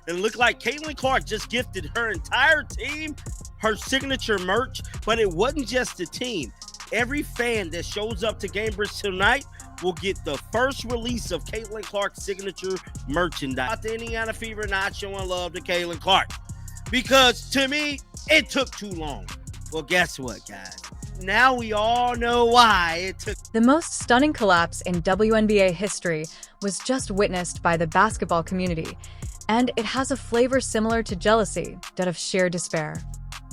And it looked like Caitlin Clark just gifted her entire team her signature merch, but it wasn't just the team. Every fan that shows up to Gamebridge tonight will get the first release of Caitlin Clark's signature merchandise. Not the Indiana Fever not showing love to Caitlin Clark, because to me, it took too long. Well, guess what, guys? Now we all know why it took. The most stunning collapse in WNBA history was just witnessed by the basketball community, and it has a flavor similar to jealousy, that of sheer despair.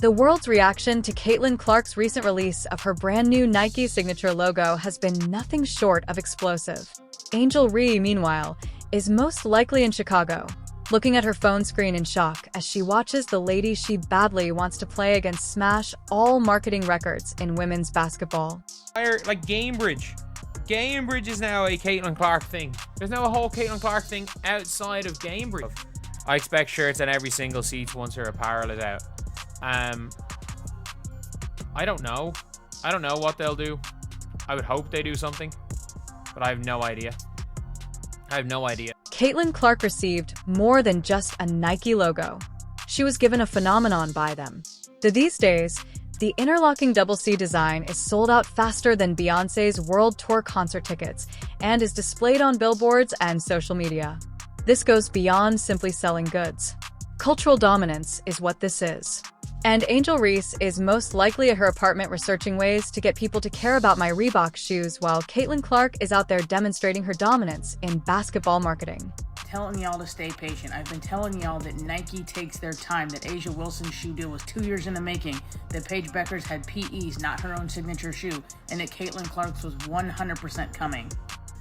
The world's reaction to Caitlin Clark's recent release of her brand new Nike signature logo has been nothing short of explosive. Angel Reese, meanwhile, is most likely in Chicago, looking at her phone screen in shock as she watches the lady she badly wants to play against smash all marketing records in women's basketball. Like Gamebridge. Gamebridge is now a Caitlin Clark thing. There's now a whole Caitlin Clark thing outside of Gamebridge. I expect shirts on every single seat once her apparel is out. I don't know. I don't know what they'll do. I would hope they do something, but I have no idea. Caitlin Clark received more than just a Nike logo. She was given a phenomenon by them. These days, the interlocking double C design is sold out faster than Beyoncé's World Tour concert tickets and is displayed on billboards and social media. This goes beyond simply selling goods. Cultural dominance is what this is. And Angel Reese is most likely at her apartment researching ways to get people to care about my Reebok shoes, while Caitlin Clark is out there demonstrating her dominance in basketball marketing. Telling y'all to stay patient. I've been telling y'all that Nike takes their time, that A'ja Wilson's shoe deal was 2 years in the making, that Paige Beckers had PEs, not her own signature shoe, and that Caitlin Clark's was 100% coming.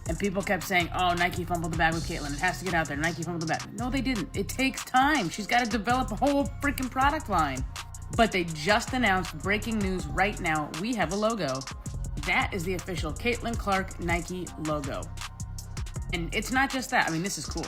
And people kept saying, oh, Nike fumbled the bag with Caitlin. It has to get out there. Nike fumbled the bag. No, they didn't. It takes time. She's got to develop a whole freaking product line. But they just announced, breaking news right now, we have a logo. That is the official Caitlin Clark Nike logo. And it's not just that. I mean, this is cool.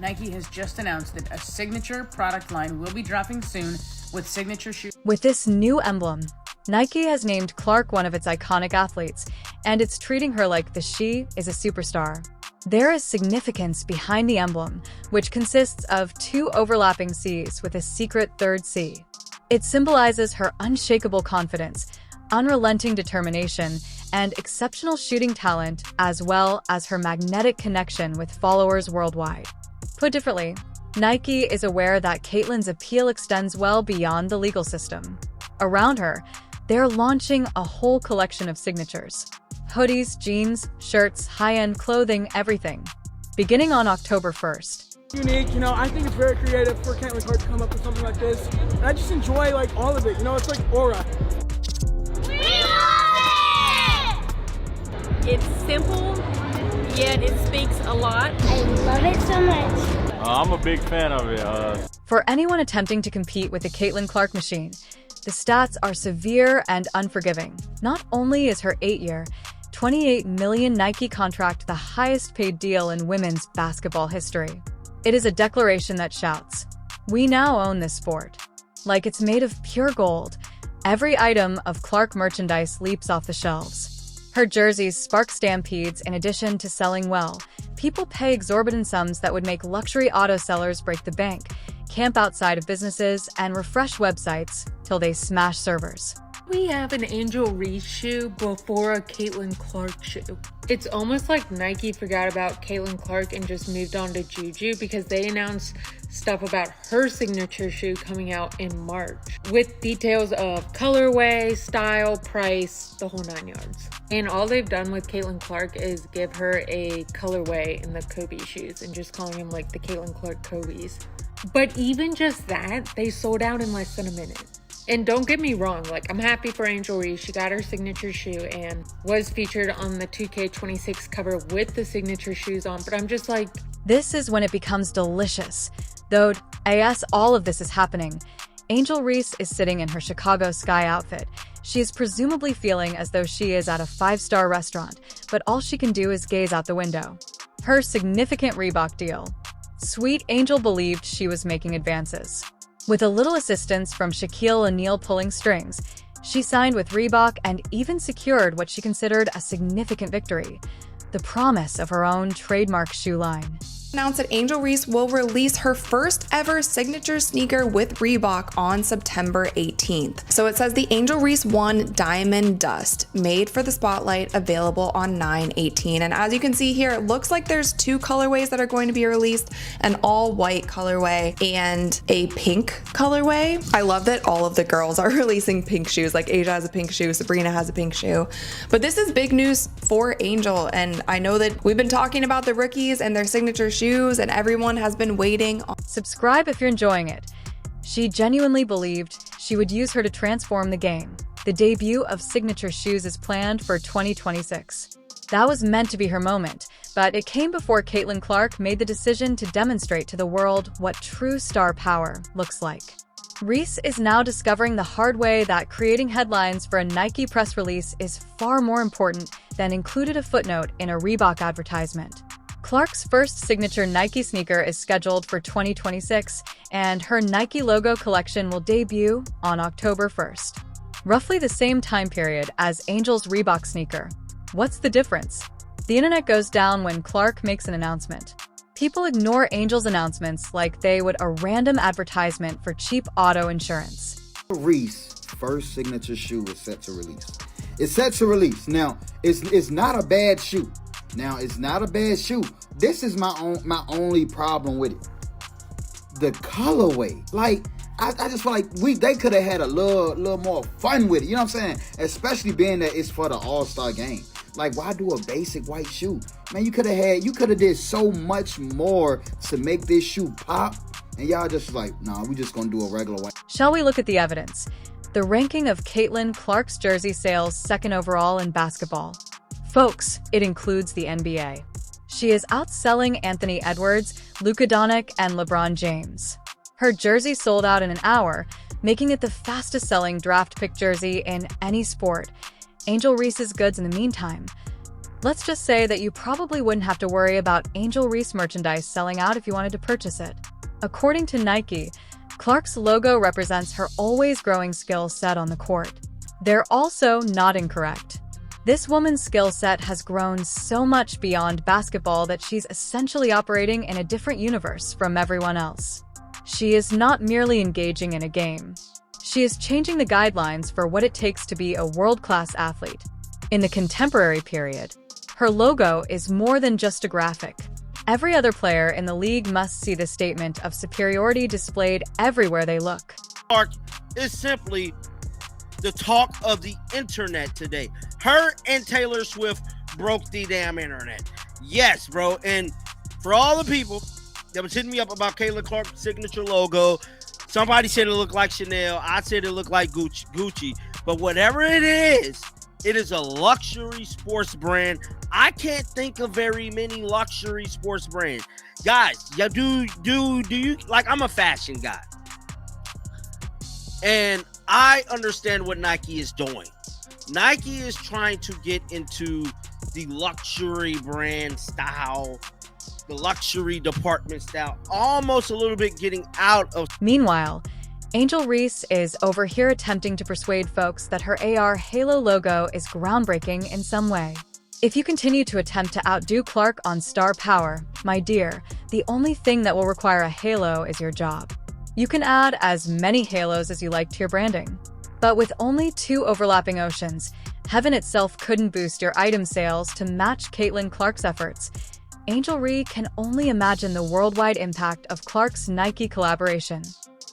Nike has just announced that a signature product line will be dropping soon with signature shoes. With this new emblem, Nike has named Clark one of its iconic athletes, and it's treating her like she is a superstar. There is significance behind the emblem, which consists of two overlapping C's with a secret third C. It symbolizes her unshakable confidence, unrelenting determination, and exceptional shooting talent, as well as her magnetic connection with followers worldwide. Put differently, Nike is aware that Caitlin's appeal extends well beyond the legal system. Around her, they're launching a whole collection of signatures. Hoodies, jeans, shirts, high-end clothing, everything. Beginning on October 1st. Unique, I think it's very creative for Caitlin Clark to come up with something like this. And I just enjoy all of it, it's like aura. We love it! It's simple, yet it speaks a lot. I love it so much. I'm a big fan of it. For anyone attempting to compete with the Caitlin Clark machine, the stats are severe and unforgiving. Not only is her 8-year, $28 million Nike contract the highest paid deal in women's basketball history. It is a declaration that shouts, "We now own this sport." Like it's made of pure gold, every item of Clark merchandise leaps off the shelves. Her jerseys spark stampedes. In addition to selling well, people pay exorbitant sums that would make luxury auto sellers break the bank, camp outside of businesses, and refresh websites till they smash servers. We have an Angel Reese shoe before a Caitlin Clark shoe. It's almost like Nike forgot about Caitlin Clark and just moved on to Juju, because they announced stuff about her signature shoe coming out in March with details of colorway, style, price, the whole 9 yards. And all they've done with Caitlin Clark is give her a colorway in the Kobe shoes and just calling them like the Caitlin Clark Kobe's. But even just that, they sold out in less than a minute. And don't get me wrong, I'm happy for Angel Reese. She got her signature shoe and was featured on the 2K26 cover with the signature shoes on, but I'm just like... This is when it becomes delicious. Though, as all of this is happening, Angel Reese is sitting in her Chicago Sky outfit. She is presumably feeling as though she is at a 5-star restaurant, but all she can do is gaze out the window. Her significant Reebok deal. Sweet Angel believed she was making advances. With a little assistance from Shaquille O'Neal pulling strings, she signed with Reebok and even secured what she considered a significant victory: the promise of her own trademark shoe line. Announced that Angel Reese will release her first ever signature sneaker with Reebok on September 18th. So it says the Angel Reese 1 Diamond Dust, made for the spotlight, available on 9/18. And as you can see here, it looks like there's 2 colorways that are going to be released, an all white colorway and a pink colorway. I love that all of the girls are releasing pink shoes. Like Asia has a pink shoe, Sabrina has a pink shoe. But this is big news for Angel, and I know that we've been talking about the rookies and their signature shoes, and everyone has been waiting. Subscribe if you're enjoying it. She genuinely believed she would use her to transform the game. The debut of signature shoes is planned for 2026. That was meant to be her moment, but it came before Caitlin Clark made the decision to demonstrate to the world what true star power looks like. Reese is now discovering the hard way that creating headlines for a Nike press release is far more important than included a footnote in a Reebok advertisement. Clark's first signature Nike sneaker is scheduled for 2026, and her Nike logo collection will debut on October 1st. Roughly the same time period as Angel's Reebok sneaker. What's the difference? The internet goes down when Clark makes an announcement. People ignore Angel's announcements like they would a random advertisement for cheap auto insurance. Reese first signature shoe is set to release. It's set to release. Now, it's not a bad shoe. This is my only problem with it. The colorway. Like, I just feel like they could have had a little more fun with it. You know what I'm saying? Especially being that it's for the All-Star game. Like, why do a basic white shoe? Man, you could have did so much more to make this shoe pop. And y'all just like, nah, we just gonna do a regular white. Shall we look at the evidence? The ranking of Caitlin Clark's jersey sales second overall in basketball. Folks, it includes the NBA. She is outselling Anthony Edwards, Luka Doncic, and LeBron James. Her jersey sold out in an hour, making it the fastest-selling draft pick jersey in any sport. Angel Reese's goods in the meantime. Let's just say that you probably wouldn't have to worry about Angel Reese merchandise selling out if you wanted to purchase it. According to Nike, Clark's logo represents her always growing skill set on the court. They're also not incorrect. This woman's skill set has grown so much beyond basketball that she's essentially operating in a different universe from everyone else. She is not merely engaging in a game. She is changing the guidelines for what it takes to be a world-class athlete. In the contemporary period, her logo is more than just a graphic. Every other player in the league must see the statement of superiority displayed everywhere they look. Clark is simply the talk of the internet today. Her and Taylor Swift broke the damn internet. Yes, bro. And for all the people that was hitting me up about Caitlin Clark's signature logo, somebody said it looked like Chanel. I said it looked like Gucci. But whatever it is a luxury sports brand. I can't think of very many luxury sports brands. Guys, yeah, do you like, I'm a fashion guy. And I understand what Nike is doing. Nike is trying to get into the luxury brand style, the luxury department style, almost a little bit getting out of. Meanwhile, Angel Reese is over here attempting to persuade folks that her AR Halo logo is groundbreaking in some way. If you continue to attempt to outdo Clark on star power, my dear, the only thing that will require a halo is your job. You can add as many halos as you like to your branding. But with only 2 overlapping oceans, heaven itself couldn't boost your item sales to match Caitlin Clark's efforts. Angel Reese can only imagine the worldwide impact of Clark's Nike collaboration.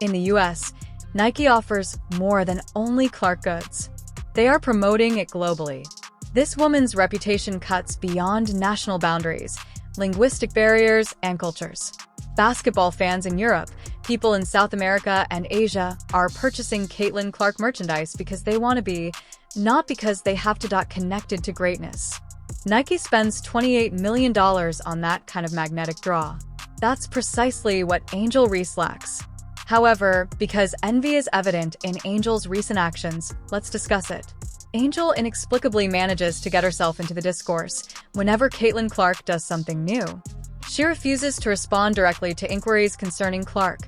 In the US, Nike offers more than only Clark goods. They are promoting it globally. This woman's reputation cuts beyond national boundaries, linguistic barriers, and cultures. Basketball fans in Europe, people in South America and Asia are purchasing Caitlin Clark merchandise because they want to be, not because they have to. Connected to greatness. Nike spends $28 million on that kind of magnetic draw. That's precisely what Angel Reese lacks. However, because envy is evident in Angel's recent actions, let's discuss it. Angel inexplicably manages to get herself into the discourse whenever Caitlin Clark does something new. She refuses to respond directly to inquiries concerning Clark,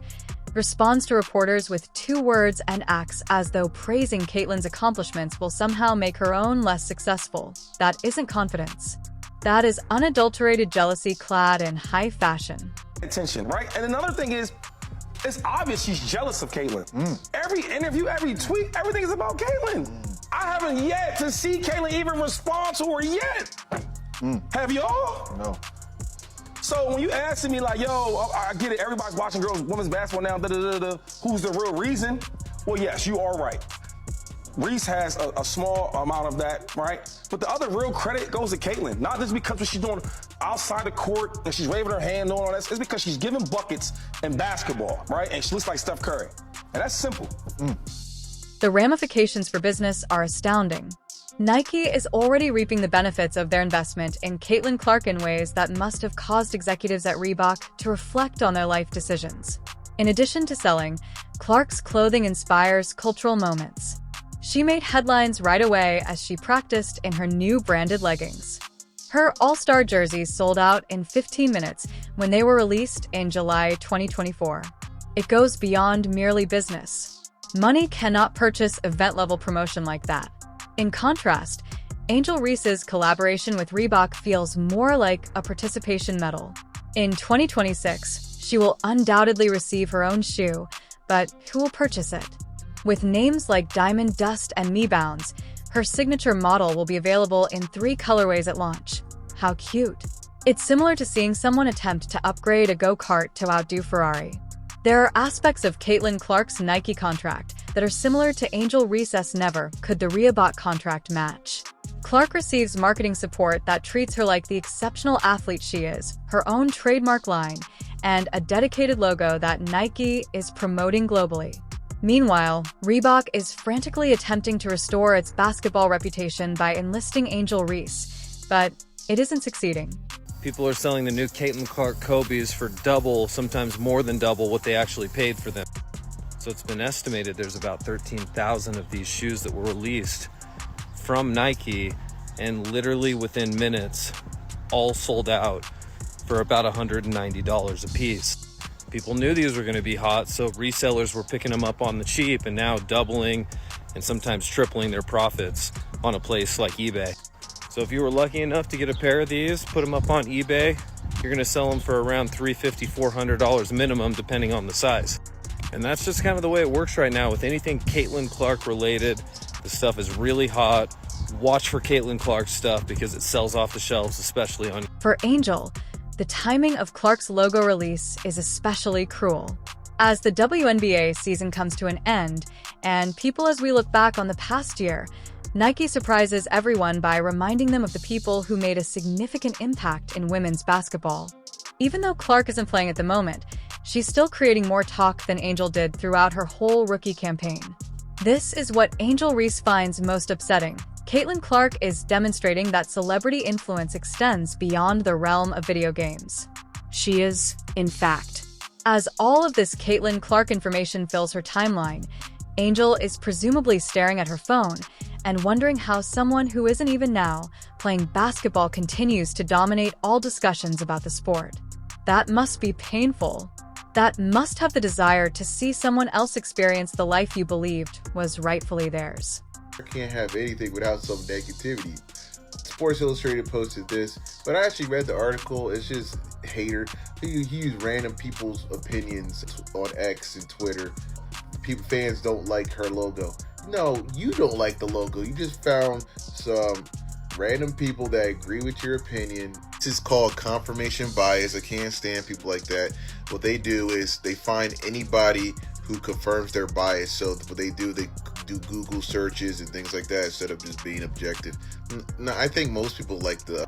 responds to reporters with 2 words, and acts as though praising Caitlin's accomplishments will somehow make her own less successful. That isn't confidence. That is unadulterated jealousy clad in high fashion. Attention, right? And another thing is, it's obvious she's jealous of Caitlyn. Every interview, every tweet, everything is about Caitlyn. I haven't yet to see Caitlyn even respond to her yet. Have y'all? No. So when you asking me like, yo, I get it, everybody's watching women's basketball now, who's the real reason? Well, yes, you are right. Reese has a small amount of that, right? But the other real credit goes to Caitlyn. Not just because what she's doing outside the court and she's waving her hand doing all that. It's because she's giving buckets in basketball, right? And she looks like Steph Curry. And that's simple. The ramifications for business are astounding. Nike is already reaping the benefits of their investment in Caitlyn Clark in ways that must have caused executives at Reebok to reflect on their life decisions. In addition to selling, Clark's clothing inspires cultural moments. She made headlines right away as she practiced in her new branded leggings. Her All-Star jerseys sold out in 15 minutes when they were released in July 2024. It goes beyond merely business. Money cannot purchase event-level promotion like that. In contrast, Angel Reese's collaboration with Reebok feels more like a participation medal. In 2026, she will undoubtedly receive her own shoe, but who will purchase it? With names like Diamond Dust and Me Bounds, her signature model will be available in 3 colorways at launch. How cute! It's similar to seeing someone attempt to upgrade a go-kart to outdo Ferrari. There are aspects of Caitlyn Clark's Nike contract that are similar to Angel Reese's never could the Reebok contract match. Clark receives marketing support that treats her like the exceptional athlete she is, her own trademark line, and a dedicated logo that Nike is promoting globally. Meanwhile, Reebok is frantically attempting to restore its basketball reputation by enlisting Angel Reese, but it isn't succeeding. People are selling the new Caitlyn Clark Kobe's for double, sometimes more than double what they actually paid for them. So it's been estimated there's about 13,000 of these shoes that were released from Nike, and literally within minutes, all sold out for about $190 a piece. People knew these were going to be hot, so resellers were picking them up on the cheap and now doubling and sometimes tripling their profits on a place like eBay. So if you were lucky enough to get a pair of these, put them up on eBay, you're going to sell them for around $350, $400 minimum, depending on the size. And that's just kind of the way it works right now with anything Caitlyn Clark related. The stuff is really hot. Watch for Caitlyn Clark stuff because it sells off the shelves, especially on... For Angel, the timing of Clark's logo release is especially cruel. As the WNBA season comes to an end, and people as we look back on the past year, Nike surprises everyone by reminding them of the people who made a significant impact in women's basketball. Even though Clark isn't playing at the moment, she's still creating more talk than Angel did throughout her whole rookie campaign. This is what Angel Reese finds most upsetting. Caitlyn Clark is demonstrating that celebrity influence extends beyond the realm of video games. She is, in fact. As all of this Caitlyn Clark information fills her timeline, Angel is presumably staring at her phone and wondering how someone who isn't even now playing basketball continues to dominate all discussions about the sport. That must be painful. That must have the desire to see someone else experience the life you believed was rightfully theirs. I can't have anything without some negativity. Sports Illustrated posted this, but I actually read the article. It's just hater. He used random people's opinions on X and Twitter. Fans don't like her logo. No, you don't like the logo. You just found some random people that agree with your opinion. This is called confirmation bias. I can't stand people like that. What they do is they find anybody who confirms their bias. So what they do Google searches and things like that instead of just being objective. No, I think most people like the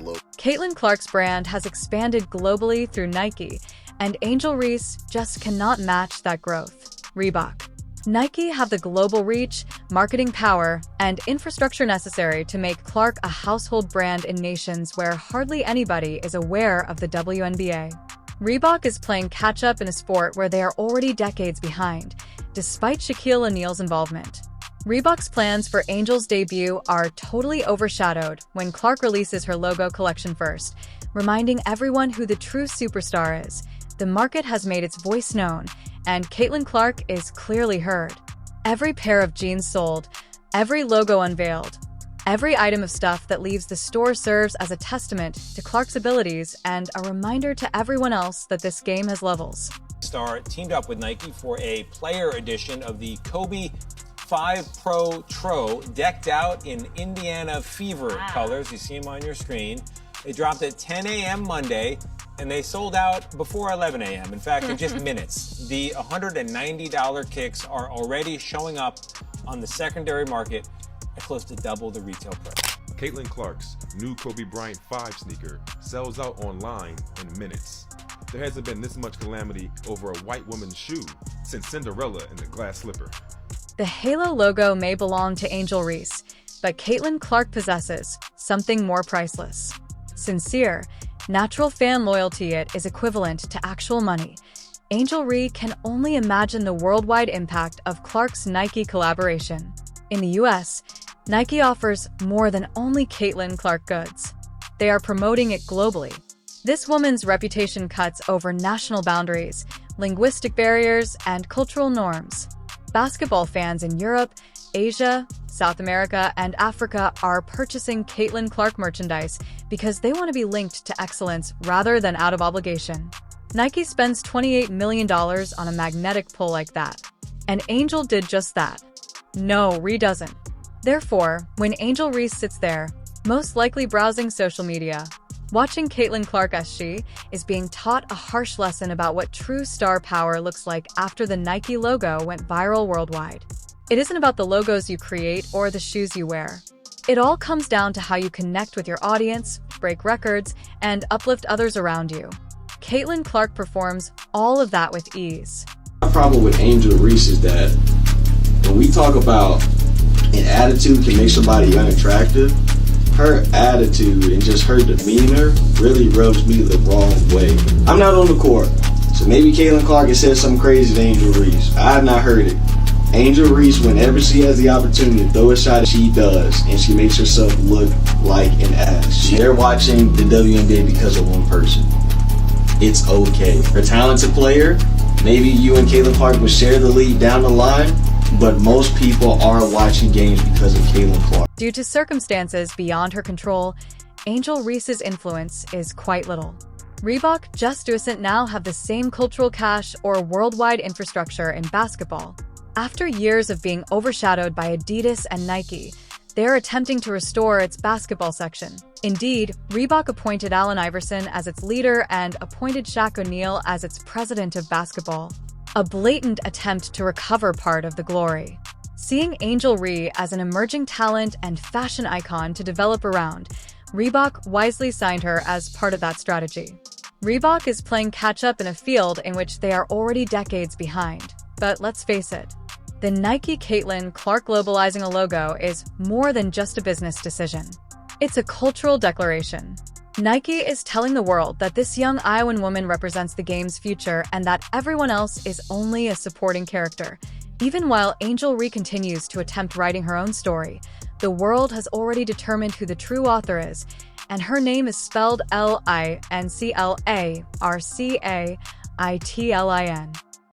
logo. Caitlyn Clark's brand has expanded globally through Nike, and Angel Reese just cannot match that growth. Reebok. Nike have the global reach, marketing power, and infrastructure necessary to make Clark a household brand in nations where hardly anybody is aware of the WNBA. Reebok is playing catch-up in a sport where they are already decades behind, despite Shaquille O'Neal's involvement. Reebok's plans for Angel's debut are totally overshadowed when Clark releases her logo collection first, reminding everyone who the true superstar is. The market has made its voice known, and Caitlyn Clark is clearly heard. Every pair of jeans sold, every logo unveiled, Every item of stuff that leaves the store serves as a testament to Clark's abilities and a reminder to everyone else that this game has levels. Star teamed up with Nike for a player edition of the Kobe 5 Pro Tro, decked out in Indiana Fever colors. You see them on your screen. They dropped at 10 a.m. Monday, and they sold out before 11 a.m. In fact, in just minutes. The $190 kicks are already showing up on the secondary market at close to double the retail price. Caitlin Clark's new Kobe Bryant 5 sneaker sells out online in minutes. There hasn't been this much calamity over a white woman's shoe since Cinderella and the glass slipper. The Halo logo may belong to Angel Reese, but Caitlin Clark possesses something more priceless. Sincere, natural fan loyalty. It is equivalent to actual money. Angel Reese can only imagine the worldwide impact of Clark's Nike collaboration. In the US, Nike offers more than only Caitlin Clark goods. They are promoting it globally. This woman's reputation cuts over national boundaries, linguistic barriers, and cultural norms. Basketball fans in Europe, Asia, South America, and Africa are purchasing Caitlin Clark merchandise because they want to be linked to excellence rather than out of obligation. Nike spends $28 million on a magnetic pull like that. And Angel did just that. No, Reese doesn't. Therefore, when Angel Reese sits there, most likely browsing social media, watching Caitlin Clark as she is being taught a harsh lesson about what true star power looks like after the Nike logo went viral worldwide. It isn't about the logos you create or the shoes you wear. It all comes down to how you connect with your audience, break records, and uplift others around you. Caitlin Clark performs all of that with ease. My problem with Angel Reese is that when we talk about an attitude can make somebody unattractive, her attitude and just her demeanor really rubs me the wrong way. I'm not on the court, so maybe Caitlin Clark has said something crazy to Angel Reese. I have not heard it. Angel Reese, whenever she has the opportunity to throw a shot, she does, and she makes herself look like an ass. They're watching the WNBA because of one person. It's okay. Her talented player, maybe you and Caitlin Clark will share the lead down the line, but most people are watching games because of Caitlin Clark. Due to circumstances beyond her control, Angel Reese's influence is quite little. Reebok just doesn't now have the same cultural cash or worldwide infrastructure in basketball. After years of being overshadowed by Adidas and Nike, they're attempting to restore its basketball section. Indeed, Reebok appointed Allen Iverson as its leader and appointed Shaq O'Neal as its president of basketball. A blatant attempt to recover part of the glory. Seeing Angel Reese as an emerging talent and fashion icon to develop around, Reebok wisely signed her as part of that strategy. Reebok is playing catch-up in a field in which they are already decades behind. But let's face it, the Nike Caitlin Clark globalizing a logo is more than just a business decision. It's a cultural declaration. Nike is telling the world that this young Iowan woman represents the game's future and that everyone else is only a supporting character. Even while Angel Reese continues to attempt writing her own story, the world has already determined who the true author is, and her name is spelled Linclaritlin.